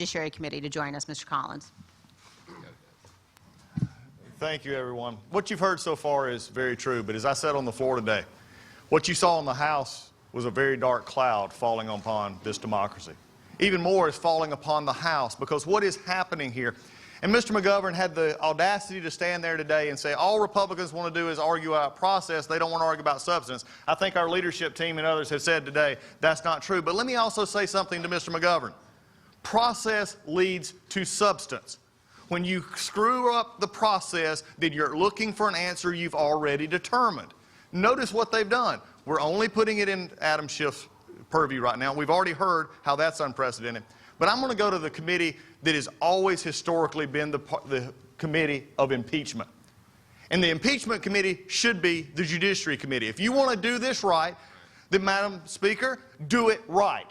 Judiciary Committee to join us, Mr. Collins. Thank you, everyone. What you've heard so far is very true, but as I said on the floor today, what you saw in the House was a very dark cloud falling upon this democracy. Even more is falling upon the House, because what is happening here, and Mr. McGovern had the audacity to stand there today and say all Republicans want to do is argue about process, they don't want to argue about substance. I think our leadership team and others have said today that's not true. But let me also say something to Mr. McGovern. Process leads to substance. When you screw up the process, then you're looking for an answer you've already determined. Notice what they've done. We're only putting it in Adam Schiff's purview right now. We've already heard how that's unprecedented. But I'm going to go to the committee that has always historically been the committee of impeachment. And the impeachment committee should be the Judiciary Committee. If you want to do this right, then, Madam Speaker, do it right.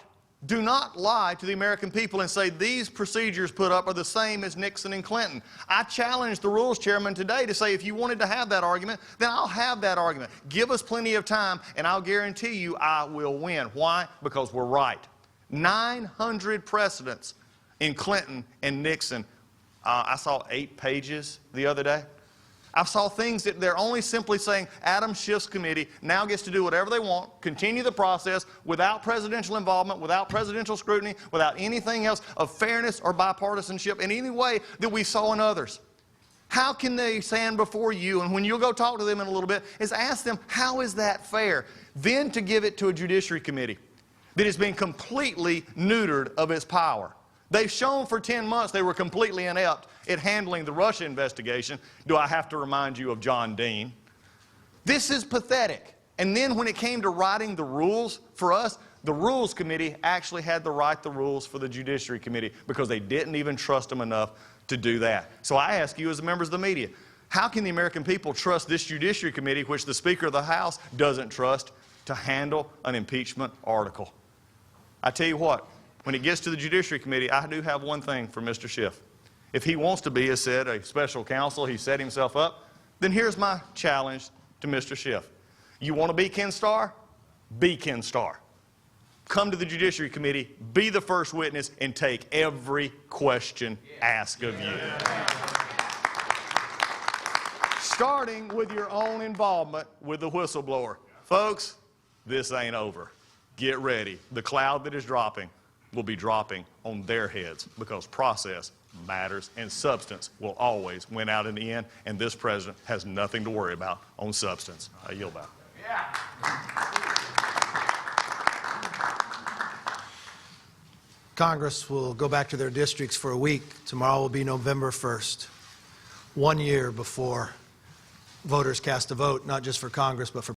Do not lie to the American people and say these procedures put up are the same as Nixon and Clinton. I challenged the Rules Chairman today to say if you wanted to have that argument, then I'll have that argument. Give us plenty of time, and I'll guarantee you I will win. Why? Because we're right. 900 precedents in Clinton and Nixon. I saw 8 pages the other day. I saw things that they're only simply saying Adam Schiff's committee now gets to do whatever they want, continue the process without presidential involvement, without presidential scrutiny, without anything else of fairness or bipartisanship in any way that we saw in others. How can they stand before you, and when you'll go talk to them in a little bit, is ask them, how is that fair? Then to give it to a Judiciary Committee that has been completely neutered of its power. They've shown for 10 months they were completely inept at handling the Russia investigation. Do I have to remind you of John Dean? This is pathetic. And then when it came to writing the rules for us, the Rules Committee actually had to write the rules for the Judiciary Committee because they didn't even trust them enough to do that. So I ask you as the members of the media, how can the American people trust this Judiciary Committee, which the Speaker of the House doesn't trust, to handle an impeachment article? I tell you what, when it gets to the Judiciary Committee, I do have one thing for Mr. Schiff. If he wants to be, as said, a special counsel, he set himself up, then here's my challenge to Mr. Schiff. You want to be Ken Starr? Be Ken Starr. Come to the Judiciary Committee, be the first witness, and take every question asked of you. Starting with your own involvement with the whistleblower. Folks, this ain't over. Get ready. The cloud that is dropping will be dropping on their heads because process matters and substance will always win out in the end, and this president has nothing to worry about on substance. I yield back. Congress will go back to their districts for a week. Tomorrow will be November 1st, 1 year before voters cast a vote, not just for Congress, but for